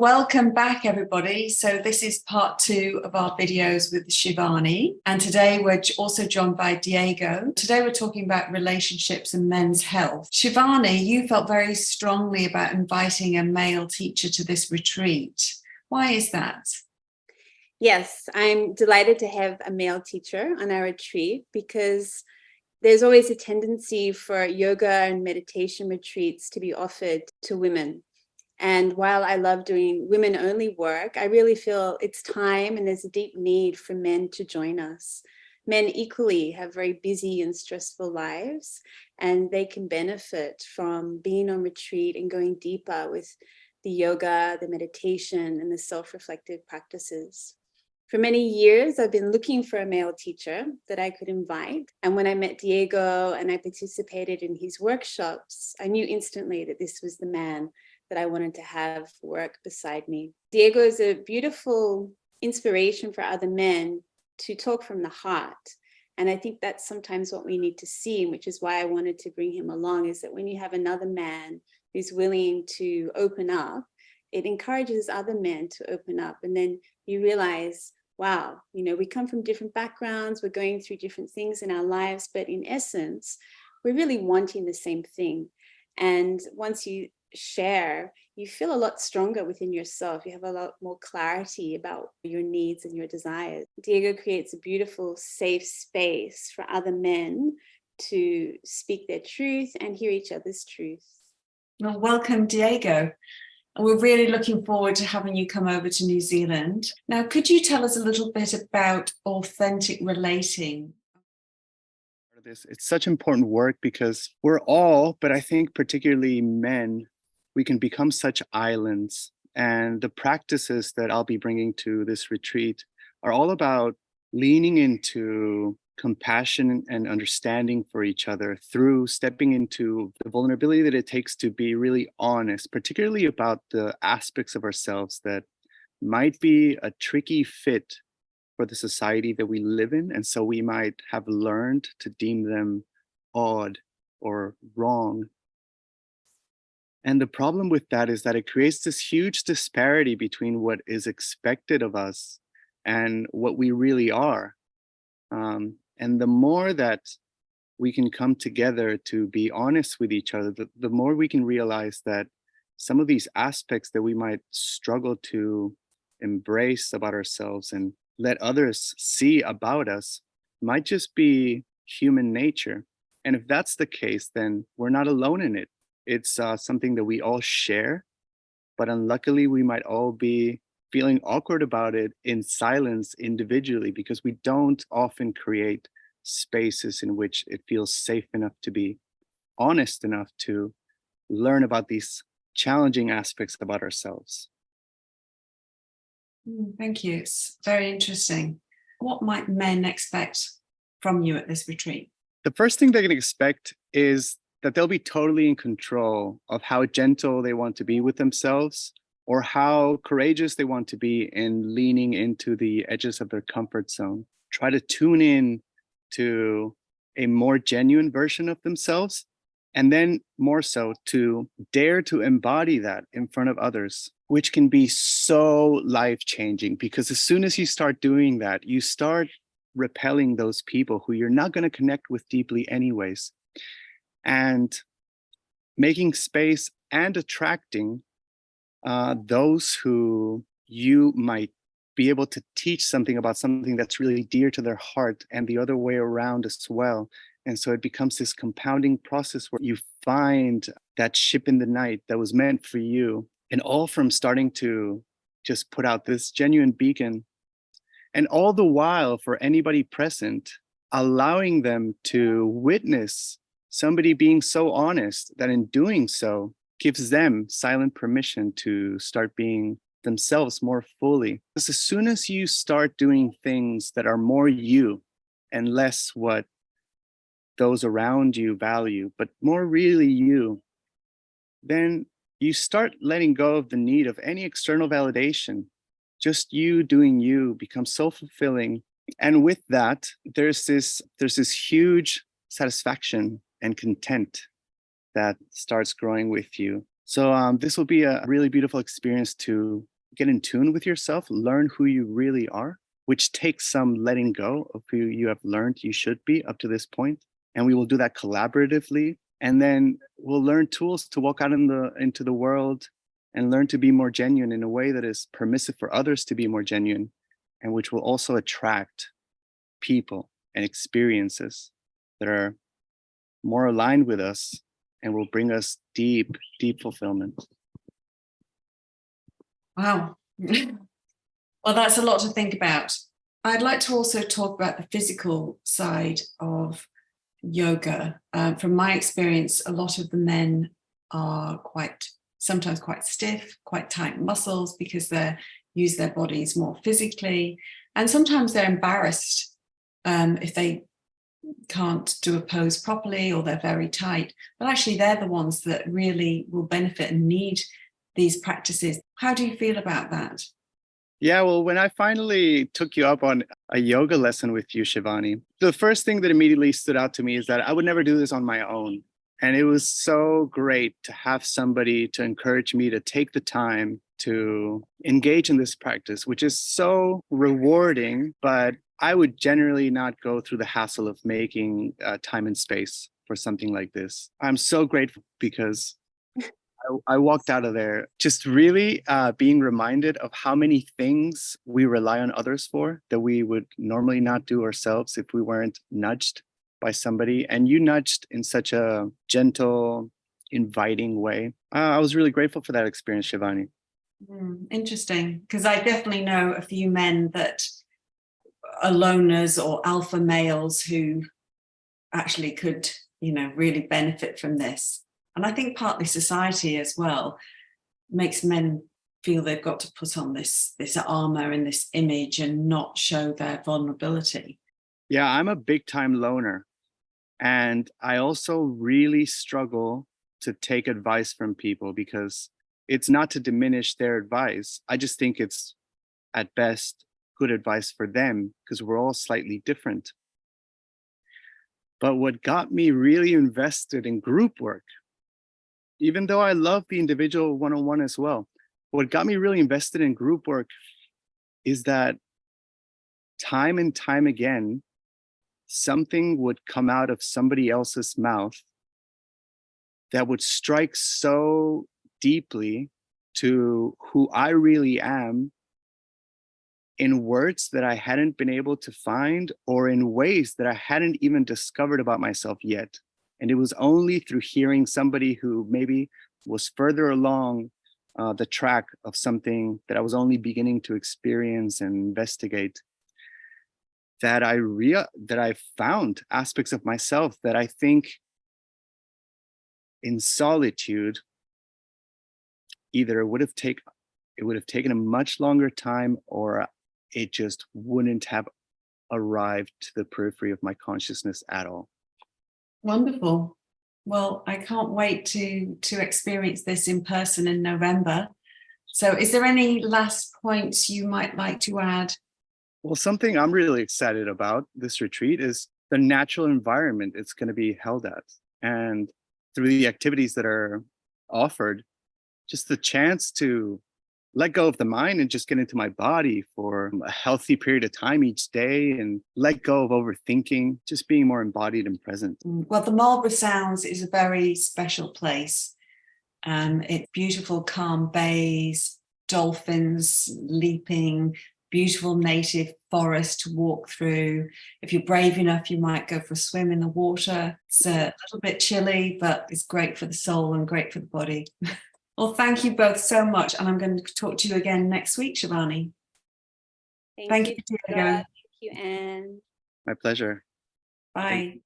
welcome back, everybody. So this is part 2 of our videos with Shivani. And today we're also joined by Diego. Today we're talking about relationships and men's health. Shivani, you felt very strongly about inviting a male teacher to this retreat. Why is that? Yes, I'm delighted to have a male teacher on our retreat because there's always a tendency for yoga and meditation retreats to be offered to women. And while I love doing women-only work, I really feel it's time and there's a deep need for men to join us. Men equally have very busy and stressful lives, and they can benefit from being on retreat and going deeper with the yoga, the meditation, and the self-reflective practices. For many years, I've been looking for a male teacher that I could invite. And when I met Diego and I participated in his workshops, I knew instantly that this was the man that I wanted to have work beside me. Diego is a beautiful inspiration for other men to talk from the heart. And I think that's sometimes what we need to see, which is why I wanted to bring him along, is that when you have another man who's willing to open up, it encourages other men to open up. And then you realize, wow, we come from different backgrounds, we're going through different things in our lives, but in essence, we're really wanting the same thing. And once you share, you feel a lot stronger within yourself. You have a lot more clarity about your needs and your desires. Diego creates a beautiful, safe space for other men to speak their truth and hear each other's truth. Well, welcome, Diego. And we're really looking forward to having you come over to New Zealand. Now, could you tell us a little bit about authentic relating? It's such important work because we're all, but I think particularly men, we can become such islands. And the practices that I'll be bringing to this retreat are all about leaning into compassion and understanding for each other through stepping into the vulnerability that it takes to be really honest, particularly about the aspects of ourselves that might be a tricky fit for the society that we live in. And so we might have learned to deem them odd or wrong. And the problem with that is that it creates this huge disparity between what is expected of us and what we really are. And the more that we can come together to be honest with each other, the more we can realize that some of these aspects that we might struggle to embrace about ourselves and let others see about us might just be human nature. And if that's the case, then we're not alone in it. It's something that we all share, but unluckily we might all be feeling awkward about it in silence individually because we don't often create spaces in which it feels safe enough to be honest enough to learn about these challenging aspects about ourselves. Thank you. It's very interesting. What might men expect from you at this retreat? The first thing they can expect is that they'll be totally in control of how gentle they want to be with themselves or how courageous they want to be in leaning into the edges of their comfort zone. Try to tune in to a more genuine version of themselves, and then more so to dare to embody that in front of others, which can be so life-changing because as soon as you start doing that, you start repelling those people who you're not going to connect with deeply anyways. And making space and attracting those who you might be able to teach something about something that's really dear to their heart and the other way around as well. And so it becomes this compounding process where you find that ship in the night that was meant for you, and all from starting to just put out this genuine beacon. And all the while for anybody present, allowing them to witness somebody being so honest that in doing so gives them silent permission to start being themselves more fully. Because as soon as you start doing things that are more you and less what those around you value, but more really you, then you start letting go of the need of any external validation. Just you doing you becomes so fulfilling. And with that, there's this huge satisfaction and content that starts growing with you. So this will be a really beautiful experience to get in tune with yourself, learn who you really are, which takes some letting go of who you have learned you should be up to this point. And we will do that collaboratively. And then we'll learn tools to walk out into the world and learn to be more genuine in a way that is permissive for others to be more genuine, and which will also attract people and experiences that are more aligned with us and will bring us deep, deep fulfillment. Wow. Well, that's a lot to think about. I'd like to also talk about the physical side of yoga. From my experience, a lot of the men are sometimes quite stiff, quite tight muscles because they use their bodies more physically. And sometimes they're embarrassed if they can't do a pose properly or they're very tight. But actually, they're the ones that really will benefit and need these practices. How do you feel about that? Yeah, well, when I finally took you up on a yoga lesson with you, Shivani, the first thing that immediately stood out to me is that I would never do this on my own. And it was so great to have somebody to encourage me to take the time to engage in this practice, which is so rewarding, but I would generally not go through the hassle of making time and space for something like this. I'm so grateful because I walked out of there just really being reminded of how many things we rely on others for that we would normally not do ourselves if we weren't nudged by somebody. And you nudged in such a gentle, inviting way. I was really grateful for that experience, Shivani. Interesting, because I definitely know a few men that are loners or alpha males who actually could, really benefit from this. And I think partly society as well makes men feel they've got to put on this armor and this image and not show their vulnerability. Yeah, I'm a big time loner. And I also really struggle to take advice from people because it's not to diminish their advice. I just think it's at best good advice for them because we're all slightly different. But what got me really invested in group work, even though I love the individual one-on-one as well, what got me really invested in group work is that time and time again, something would come out of somebody else's mouth that would strike so deeply to who I really am in words that I hadn't been able to find or in ways that I hadn't even discovered about myself yet. And it was only through hearing somebody who maybe was further along the track of something that I was only beginning to experience and investigate that I found aspects of myself that I think in solitude either it would have taken a much longer time or it just wouldn't have arrived to the periphery of my consciousness at all. Wonderful. Well, I can't wait to experience this in person in November. So is there any last points you might like to add? Well, something I'm really excited about this retreat is the natural environment it's going to be held at. And through the activities that are offered, just the chance to let go of the mind and just get into my body for a healthy period of time each day and let go of overthinking, just being more embodied and present. Well, the Marlborough Sounds is a very special place. It's beautiful, calm bays, dolphins leaping, beautiful native forest to walk through. If you're brave enough, you might go for a swim in the water. It's a little bit chilly, but it's great for the soul and great for the body. Well, thank you both so much. And I'm going to talk to you again next week, Shivani. Thank you, Diego. Thank you, Anne. My pleasure. Bye.